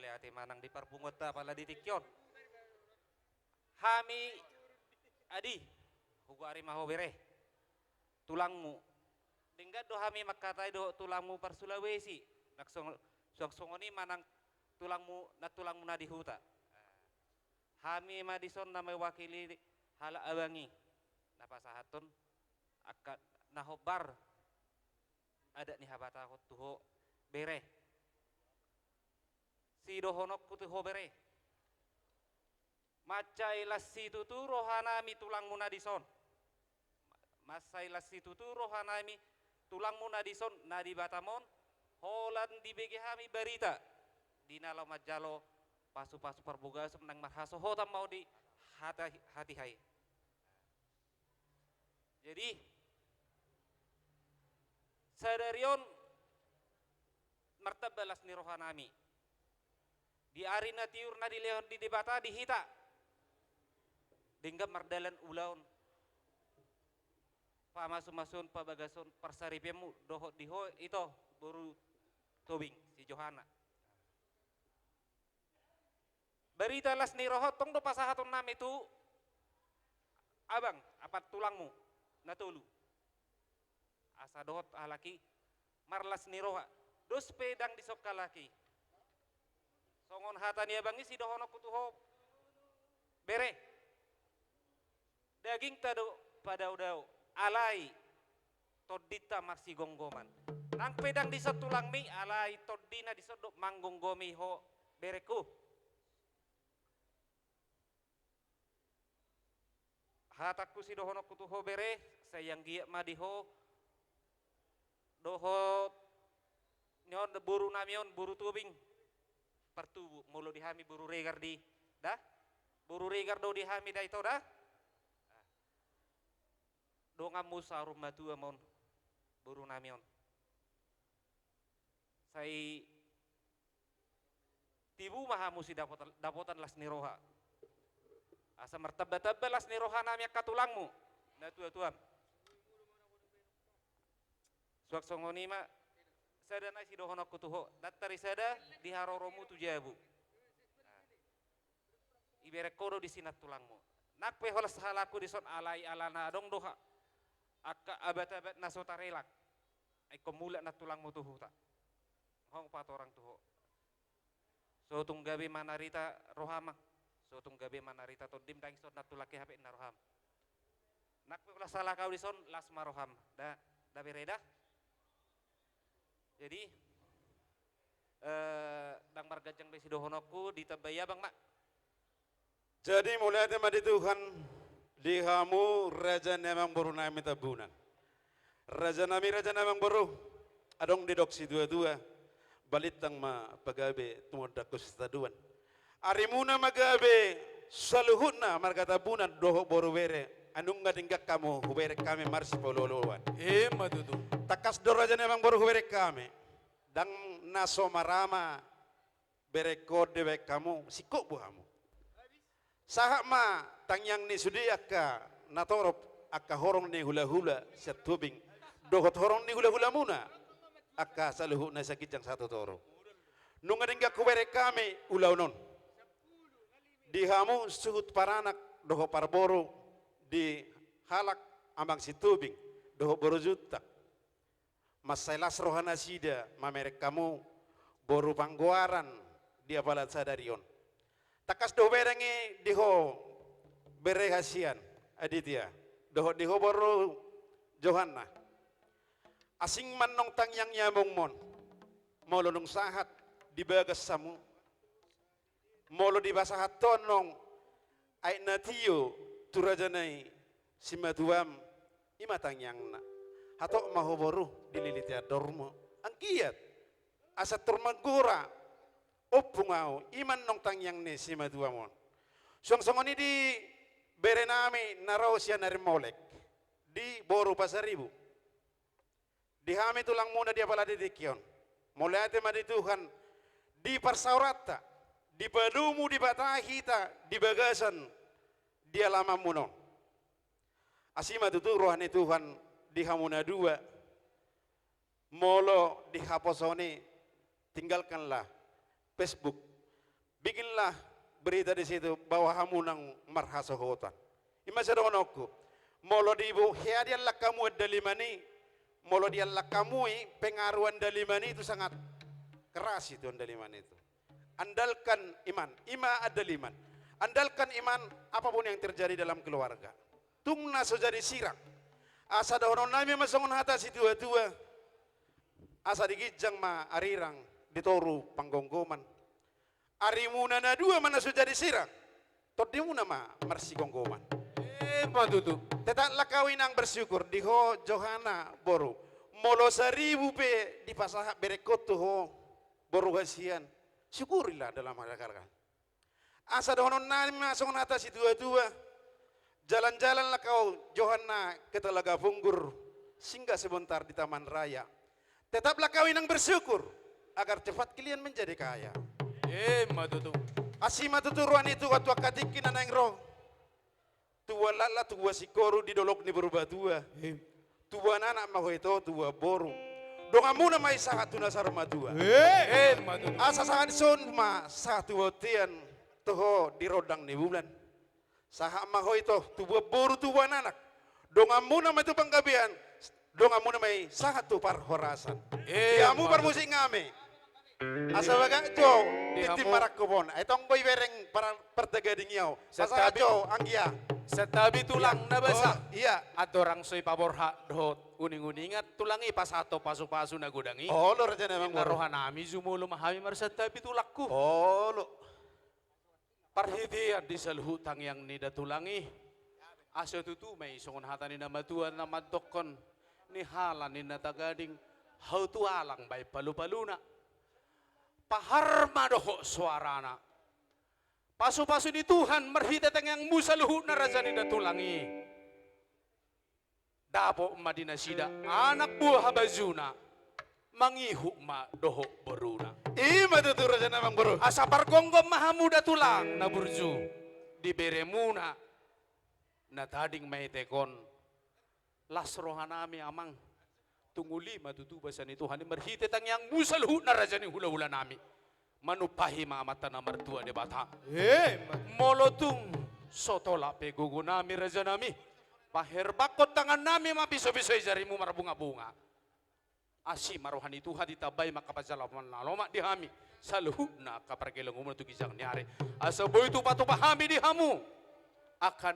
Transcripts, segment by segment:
melihat manang di parpungot ta pala di tikyon. Hami adi hugo ari maho bere tulangmu dingga do hami makatai do tulangmu par Sulawesi naksong songoni manang tulangmu na di huta. Hami Madison na mewakili hala abangi napasahaton akan nahobar ada ni habata ko tuho bere si dohonok ku tuho bere macailas si tutu rohanami tulang munadison masailas si tutu rohanami tulang munadison nadi batamon holan di bege hami berita di nalau majalo pasu-pasu perbuga semenang marhaso hotam mau di hati hai. Jadi sadarion martabalas ni rohanami di arina tiur na di leon di debata di hita dingga mardalan ulaun pamasun-masun pabagasun persaripemu doho diho itu baru tobing si Johana berita las ni rohot tong do pasahaton nam itu abang apat tulangmu natulu asa dohot alaki marlas ni roha dos pedang disok kalaki songon hatani abangi si dohono kutuho bere daging tado pada udau alai todita marsi gonggoman nang pedang di tulang mi alai todina di sodok manggonggomi ho bereku hataku si dohono kutuho bere sayang giak madiho doho nyon buru namion buru tubing pertubu mulu dihami buru regar di dah buru regar do dihami dah itu dah donga musa rumah tua mon buru namion sai tibu maha musi dapotan las niroha asa martaba-taba las niroha namanya katulangmu na tua-tuam suak songoni ma sada na si dohono kutuho dattari sada di haroromu tujabu ibere kodo di sinat tulangmu nakpe holas halaku di son alai alana dong doha akka abat-abat nasota relak ay kumula na tulangmu tuho ta hong pat orang tuho so tung gabi manarita rohama so tung gabi manarita to dim dang son natulaki hape na roham nakpe holas halakau di son las maroham da bereda. Jadi dang margajang besi dohonoku ditabaya bang mak. Jadi mulai tema di Tuhan dihamu raja nemang baru nami tabunan. Raja nemang baru adong di doksi dua-dua balitang ma pagabe tumodakus taduan. Arimuna magabe saluhuna marga tabunan doho baru bere anung ngadinggak kamu hubere kami marsi pololoan. Madudu. Takas doraja nemang baru hubere kami dang naso marama bere kode be kamu sikok buhamu. Sahak ma tangyang ni sudi akka natorop akka horong ni hula-hula siat tubing dohot horong ni hula-hula muna akka saluhu na sakit yang satu toro nunga dingga kubere kami ulaunon dihamu suhut paranak doho parboro di halak ambang si tubing doho boro juta masailas rohana sida mamerek kamu boru panggoaran dia balat sadarion takas do berengi diho berehasian aditya doho diho boru Johanna asing manong tangyang nyamong mon molo nung sahat dibagas samu molo dibasahat tonong ay natiyo turajanay simatuam imatangyang na hato mahoboru dililitya dormo ang kiyat asa turmagura opungao iman nong tangyang ni simatuamon song-songoni di berenami naraw siya narimolek di boru pasaribu dihami tulang muna dia pala didikyon mulai tema di Tuhan di parsaurata di padumu di batahita di bagasan dia lama muno asima tutu rohani Tuhan di hamuna dua molo di haposoni tinggalkanlah Facebook bikinlah berita di situ bahwa kamu nang marhasohotan. Ima sadonokku, molo di ibu hiadianlah kamu dalimani, molo dialah kamu pengaruhan dalimani itu sangat keras itu dalimani itu. Andalkan iman, ima adaliman. Andalkan iman apapun yang terjadi dalam keluarga. Tungna so jadi sirak. Asa dohonon nami masongon hata si tua-tua. Asa digijang ma arirang ditoru panggonggoman. Arimuna na dua mana so jadi sirak. Todimuna ma marsi gonggoman. Matutu. Tetaplah kawin ang bersyukur diho Johana boru. Molo 1000 pe di pasaha berekot ho boru hasian. Syukurilah dalam masyarakat. Asa dohonon nami masongon hata si tua-tua. Jalan-jalanlah kau Johana ke Telaga Punggur, singgah sebentar di Taman Raya. Tetaplah kau yang bersyukur agar cepat kalian menjadi kaya. Matutu. Asima tuturuan itu waktu katikin anak roh. Tua lala tua sikoru di dolok ni berubah tua. Tua anak maho itu tua boru. Dongamu nama isahat tuna sarma tua. Matutu. Asa sangat son ma satu hotian toho di rodang ni bulan. Saha maho itu tubuh boru tubuh anak. Dongamu nama itu penggabian. Dongamu nama sahat tu parhorasan. Kamu permusik ngame. Asa baga jo titi marak kubon. Itong boy bereng para pertegading yaw. Asa jo anggia. Setabi tulang na basa. Iya. At orang soy paborha dohot uning-uningat tulangi pasato pasu-pasu na gudangi. Oh lo raja namang boru. Narohan nami zumulo mahami marsatabi tulakku. Oh lo. Parhitian di salhutang yang nida tulangi. Asa tutu may songon hata ni namatuan na madokon ni halan ni natagading hautu alang bay palu-paluna. Paharma doho suarana. Pasu-pasu di Tuhan merhitatang yang musaluhu na raja ni tulangi. Dapo madinasida anak buah habazuna. Mangihu ma doho boruna. Ima tutu raja namang boru. Asa pargonggom mahamuda tulang na burju di beremuna na tading may tekon lasrohan nami amang tunguli matutuba sa ni Tuhan merhitet ang yang musalhu na raja ni hula-hula nami manupahi mga mata na martua de bata molotung sotola pegugo nami raja nami paherbakot tangan nami mapiso-pisoy jarimu marbunga-bunga asi maruhan itu hadi tabay makapasalaman laloma di hami saluhu na kaparkilang umano tugisang niari asa boy tu patupahami di hamu akan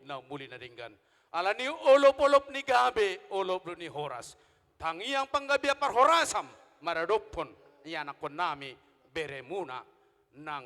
na muli na ringgan ala ni olop-olop ni gabi olop ni horas tangiang panggabi par horasam maradopon iyanak ko nami beremuna nang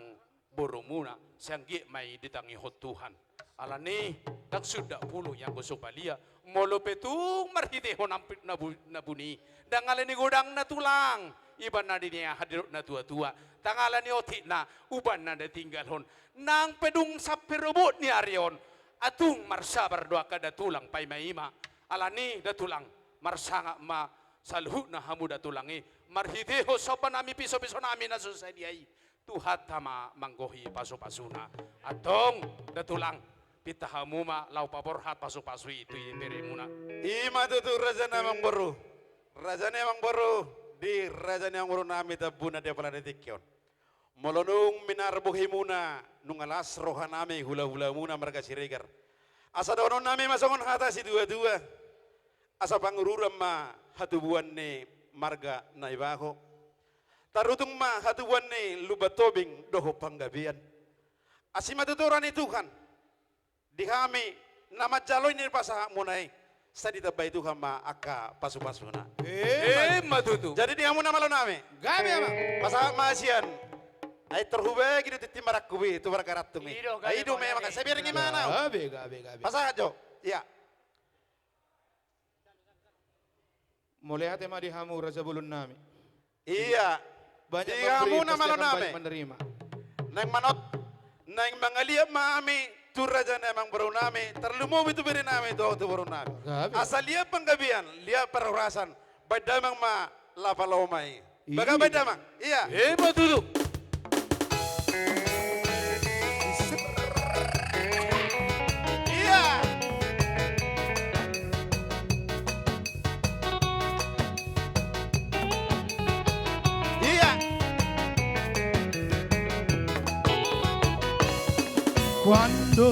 boromuna sanggi may ditangi hot Tuhan ala ni nagsuda pulo yang gusto palia molopetung marhiteho na buni dangalan ni gudang na tulang iban na dinya hadirot na tua-tua tangalan ni oti na uban na natinggalhon nang pedung sa perubot ni Arion atung marsabar doa kada tulang pay maima alani da tulang marsanga ma salhu na hamu da tulangi marhiteho sa panami piso-piso nami na susaydiay tuhat tama manggohi paso-pasuna atong da tulang pitahamu ma lau paborhat paso-paso itu ibere muna Ima tutu raja namang boru. Raja namang boru di raja namang boru nami tabuna dia pala detikyon. Molonung minarbuhi muna nung alas roha nami hula-hula muna mereka siregar. Asa donon nami masongon hata si dua-dua. Asa pangururam ma hatubuan ni marga na ibaho. Tarutung ma hatubuan ni lubatobing doho panggabian. Asi matuturan ni Tuhan. Di kami nama jaloy ni pasaha munay. Sa ditabay Tuhan ma aka pasu-pasuna. matutu Jadi dia muna malo nami. Gabi ama. Pasaha masian. Ay terhubay gitu titimarak kubi itu berkarat tumi. Ido, gabi Ay do mo, may gabi. maka sabi rin gimana. Gabi. Pasaha jo. Iya. Mulai hati madi hamu raja bulun nami. Iya. Banyak Di memberi, kamu na pasti malo akan nami. banyak menerima. Nang manot. Nang mangaliyap maami. Turaja na emang baru nami. Terlumo itu beri nami do tu baru nami. Gabi. Asal lihat penggabian, lihat perurasan. Badamang ma lapalomay. Baga Iya. badamang. Iya. matutu Iya. Iya. Cuando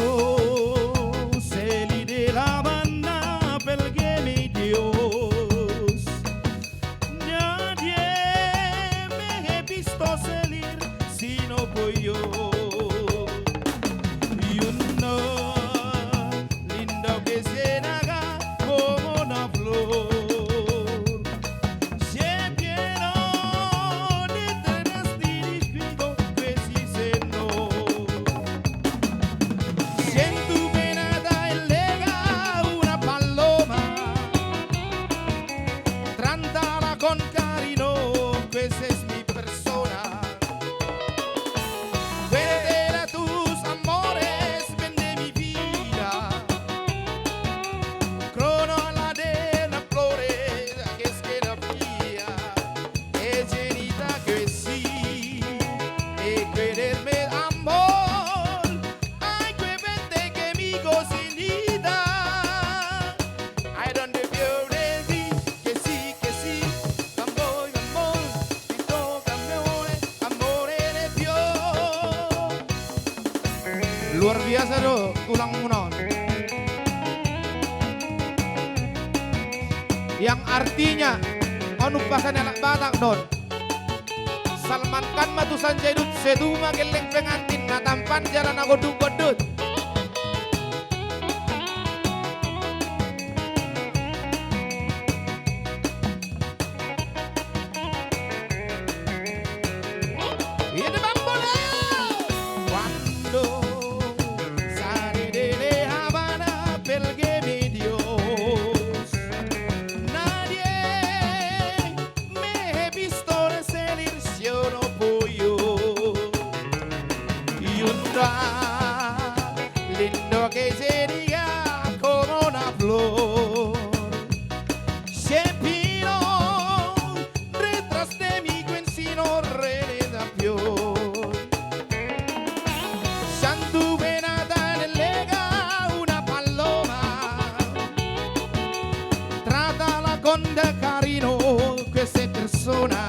salí de La Habana, pélgueme Dios, nadie me he visto salir sino voy yo. Y uno lindo que se naga como una flor. Con cariño, esa es mi persona. Vender a tus amores, vende mi vida. Crono la de las flores, que es que la fría. Es llenita que sí, y quererme amor. Ay, que vente que mi cocinita. I don't luar biasa doh, tulang munon. Yang artinya menumpahkan anak Batak don. Salman Khan matu sanjaidut seduma geleng pengantin na tampan jalan aku godut. Ini bamboleo. Cuando lindo que se diga como una flor, se vino detrás de mi cuencino redención. Santu venata delega una paloma, trátala con cariño questa persona.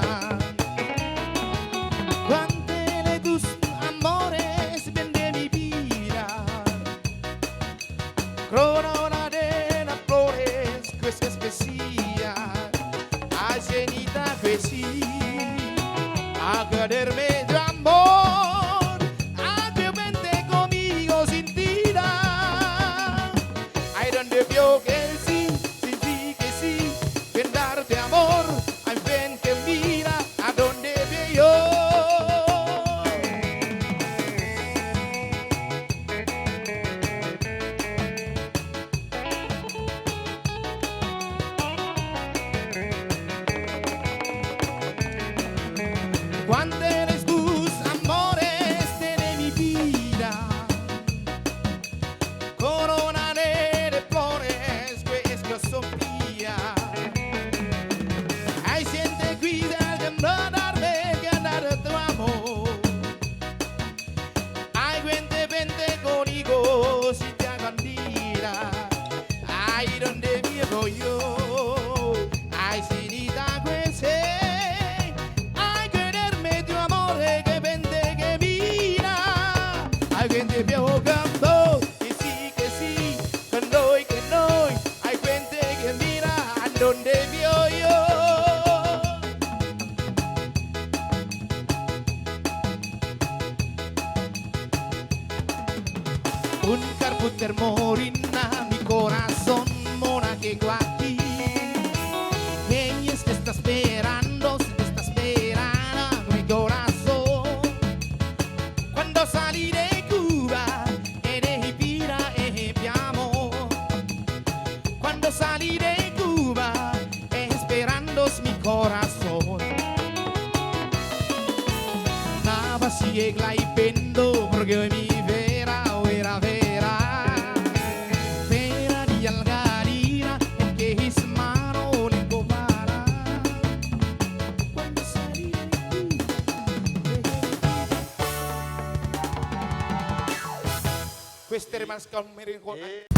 Corona de las flores, que es especial, a llenita que sí, a quererme de amor, a que vente conmigo sin tira. Ay, donde vio que sí, que sí, ven darte amor, ay, ven que mira, a donde veo yo. Cuando eres tus amores de mi vida, corona de flores que es que son mías. Hay gente cuida de no darme ganar tu amor. Ay, vente conmigo si te hagan mira. Ay, donde vivo yo. Ay, sinita que sé. Gente viejo canto, que sí, que no, hay gente que mira a donde vio yo. Un carpinter morina, mi corazón mona que aquí. Ella te está esperando, si te está esperando mi corazón. Cuando salí de salí de Cuba esperando mi corazón. Nada sigue y pendo porque hoy mi vera di algarina en que his mano le compara. Cuando salí de Cuba queste rimasca un miracle.